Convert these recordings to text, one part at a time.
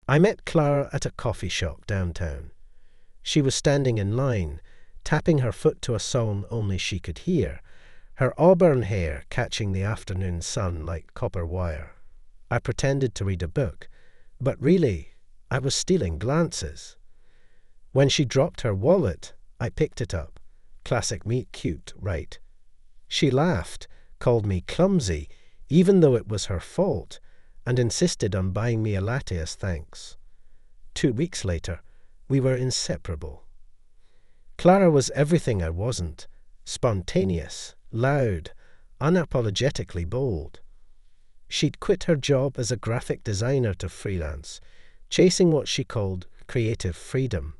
I met Clara at a coffee shop downtown. She was standing in line, tapping her foot to a song only she could hear, her auburn hair catching the afternoon sun like copper wire. I pretended to read a book, but really, I was stealing glances. When she dropped her wallet, I picked it up. Classic me, cute, right? She laughed, called me clumsy, even though it was her fault, and insisted on buying me a latte as thanks. 2 weeks later, we were inseparable. Clara was everything I wasn't: spontaneous, loud, unapologetically bold. She'd quit her job as a graphic designer to freelance, chasing what she called creative freedom.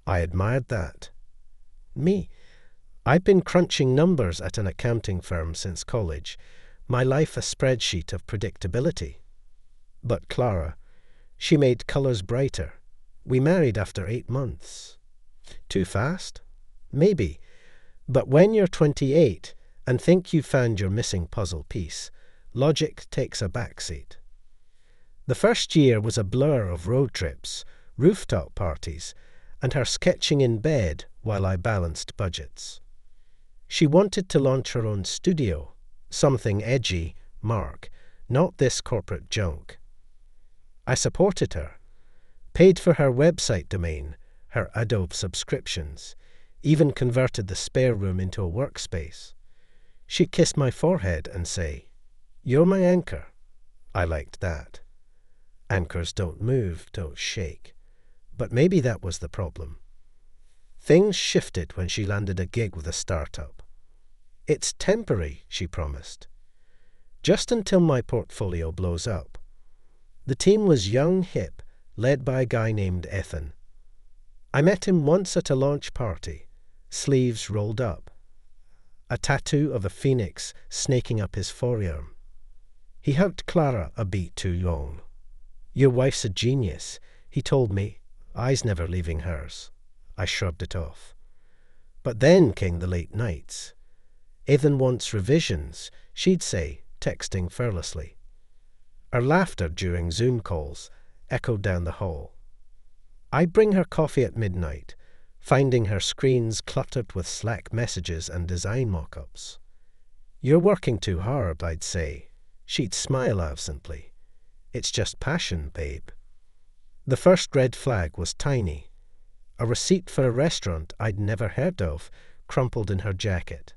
I admired that. Me, I'd been crunching numbers at an accounting firm since college, my life a spreadsheet of predictability. But Clara, she made colours brighter. We married after 8 months. Too fast? Maybe. But when you're 28 and think you've found your missing puzzle piece, logic takes a backseat. The first year was a blur of road trips, rooftop parties, and her sketching in bed while I balanced budgets. She wanted to launch her own studio, something edgy, Mark, not this corporate junk. I supported her, paid for her website domain, her Adobe subscriptions, even converted the spare room into a workspace. She'd kiss my forehead and say, "You're my anchor." I liked that. Anchors don't move, don't shake. But maybe that was the problem. Things shifted when she landed a gig with a startup. "It's temporary," she promised. "Just until my portfolio blows up." The team was young, hip, led by a guy named Ethan. I met him once at a launch party, sleeves rolled up, a tattoo of a phoenix snaking up his forearm. He hugged Clara a beat too long. "Your wife's a genius," he told me, eyes never leaving hers. I shrugged it off. But then came the late nights. "Ethan wants revisions," she'd say, texting fearlessly. Her laughter during Zoom calls echoed down the hall. I'd bring her coffee at midnight, finding her screens cluttered with Slack messages and design mock-ups. "You're working too hard," I'd say. She'd smile absently. "It's just passion, babe." The first red flag was tiny. A receipt for a restaurant I'd never heard of crumpled in her jacket.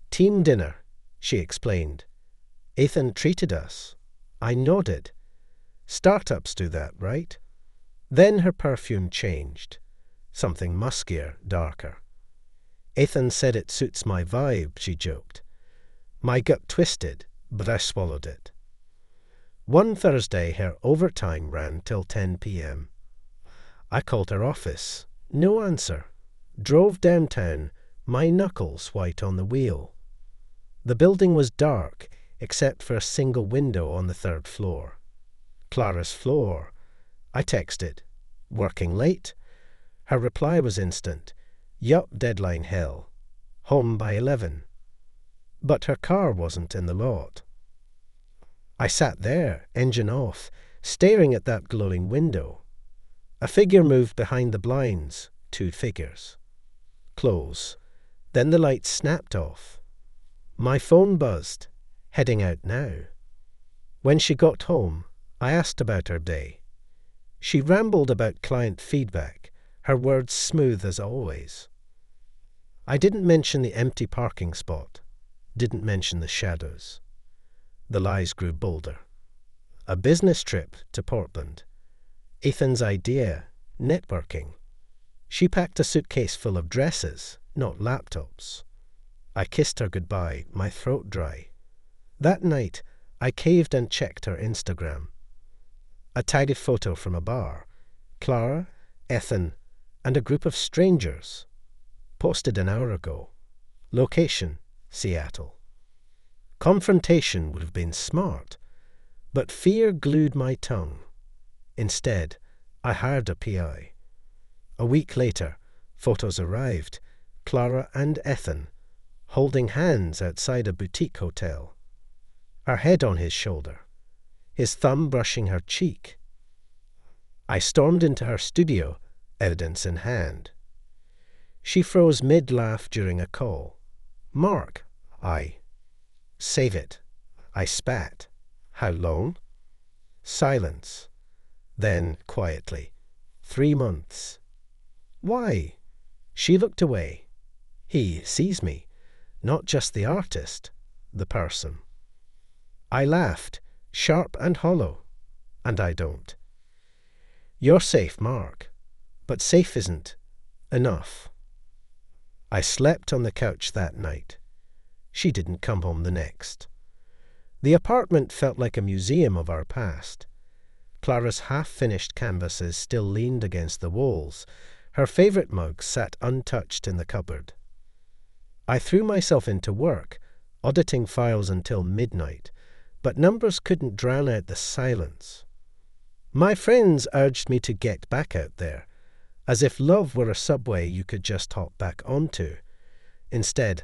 "Team dinner," she explained. "Ethan treated us." I nodded. "Startups do that, right?" Then her perfume changed. Something muskier, darker. "Ethan said it suits my vibe," she joked. My gut twisted, but I swallowed it. One Thursday, her overtime ran till 10 p.m. I called her office. No answer. Drove downtown, my knuckles white on the wheel. The building was dark, except for a single window on the 3rd floor. Clara's floor. I texted. "Working late?" Her reply was instant. "Yup, deadline hell. Home by 11. But her car wasn't in the lot. I sat there, engine off, staring at that glowing window. A figure moved behind the blinds, 2 figures. Close. Then the lights snapped off. My phone buzzed. Heading out now. When she got home, I asked about her day. She rambled about client feedback, her words smooth as always. I didn't mention the empty parking spot, didn't mention the shadows. The lies grew bolder. A business trip to Portland. Ethan's idea, networking. She packed a suitcase full of dresses, not laptops. I kissed her goodbye, my throat dry. That night, I caved and checked her Instagram. A tagged photo from a bar. Clara, Ethan, and a group of strangers. Posted an hour ago. Location, Seattle. Confrontation would have been smart, but fear glued my tongue. Instead, I hired a PI. A week later, photos arrived. Clara and Ethan, holding hands outside a boutique hotel. Her head on his shoulder, his thumb brushing her cheek. I stormed into her studio, evidence in hand. She froze mid-laugh during a call. "Mark," "Save it." I spat. "How long?" Silence. Then, quietly, 3 months. "Why?" She looked away. He sees me, not just the artist, the person. I laughed, sharp and hollow, and I don't. "You're safe, Mark, but safe isn't enough." I slept on the couch that night. She didn't come home the next. The apartment felt like a museum of our past. Clara's half-finished canvases still leaned against the walls. Her favourite mug sat untouched in the cupboard. I threw myself into work, auditing files until midnight, but numbers couldn't drown out the silence. My friends urged me to get back out there, as if love were a subway you could just hop back onto. Instead,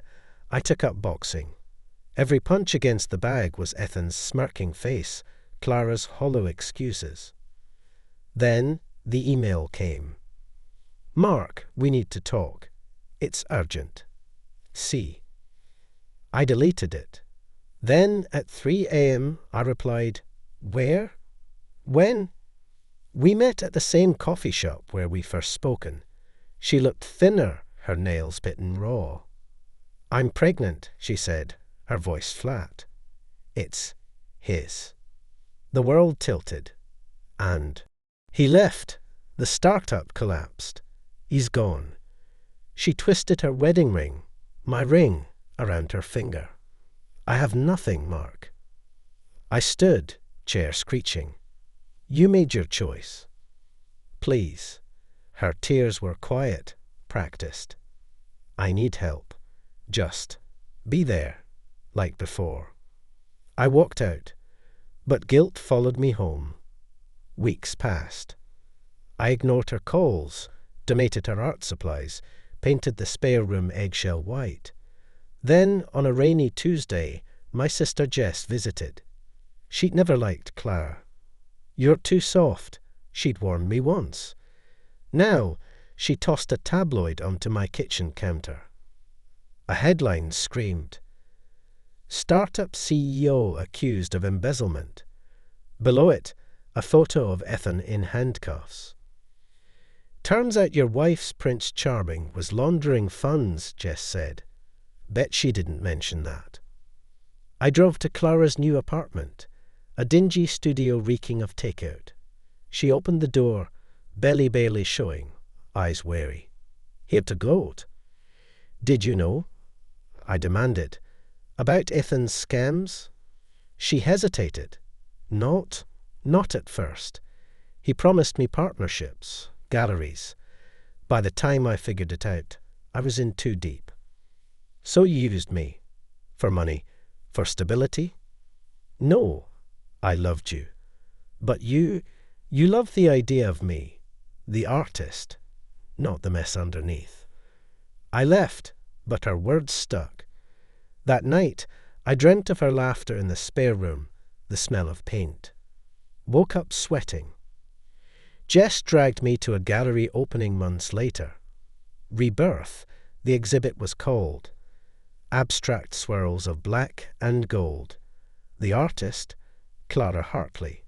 I took up boxing. Every punch against the bag was Ethan's smirking face, Clara's hollow excuses. Then the email came. "Mark, we need to talk. It's urgent. C." I deleted it. Then at 3 a.m. I replied, "Where? When?" "We met at the same coffee shop where we first spoken." She looked thinner, her nails bitten raw. "I'm pregnant," she said, her voice flat. "It's his." The world tilted. And he left. The startup collapsed. He's gone. She twisted her wedding ring, my ring, around her finger. "I have nothing, Mark." I stood, chair screeching. "You made your choice." "Please." Her tears were quiet, practiced. "I need help. Just be there, like before." I walked out, but guilt followed me home. Weeks passed. I ignored her calls, donated her art supplies, painted the spare room eggshell white. Then, on a rainy Tuesday, my sister Jess visited. She'd never liked Clara. "You're too soft," she'd warned me once. Now, she tossed a tabloid onto my kitchen counter. A headline screamed, "Startup CEO accused of embezzlement." Below it, a photo of Ethan in handcuffs. "Turns out your wife's Prince Charming was laundering funds," Jess said. Bet she didn't mention that. I drove to Clara's new apartment, a dingy studio reeking of takeout. She opened the door, belly barely showing, eyes wary. "Here to gloat." "Did you know?" I demanded. "About Ethan's scams?" She hesitated. Not at first. He promised me partnerships, galleries. By the time I figured it out, I was in too deep. "So you used me? For money? For stability?" "No. I loved you. But you loved the idea of me, the artist, not the mess underneath." I left, but her words stuck. That night, I dreamt of her laughter in the spare room, the smell of paint. Woke up sweating. Jess dragged me to a gallery opening months later. Rebirth, the exhibit was called. Abstract swirls of black and gold. The artist, Clara Hartley.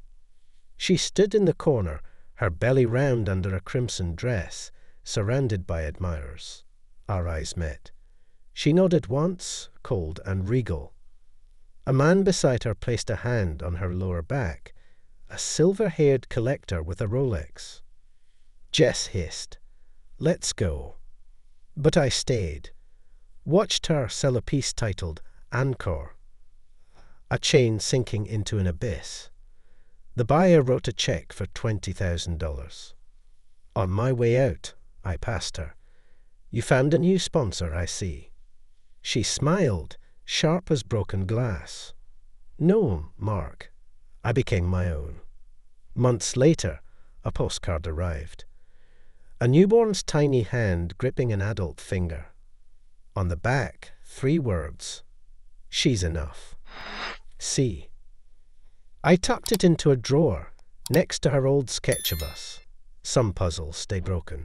She stood in the corner, her belly round under a crimson dress, surrounded by admirers. Our eyes met. She nodded once, cold and regal. A man beside her placed a hand on her lower back, a silver-haired collector with a Rolex. Jess hissed, "Let's go." But I stayed, watched her sell a piece titled Anchor, a chain sinking into an abyss. The buyer wrote a check for $20,000. On my way out, I passed her. "You found a new sponsor, I see." She smiled, sharp as broken glass. "No, Mark." I became my own. Months later, a postcard arrived. A newborn's tiny hand gripping an adult finger. On the back, 3 words. "She's enough. C." I tucked it into a drawer, next to her old sketch of us. Some puzzles stay broken.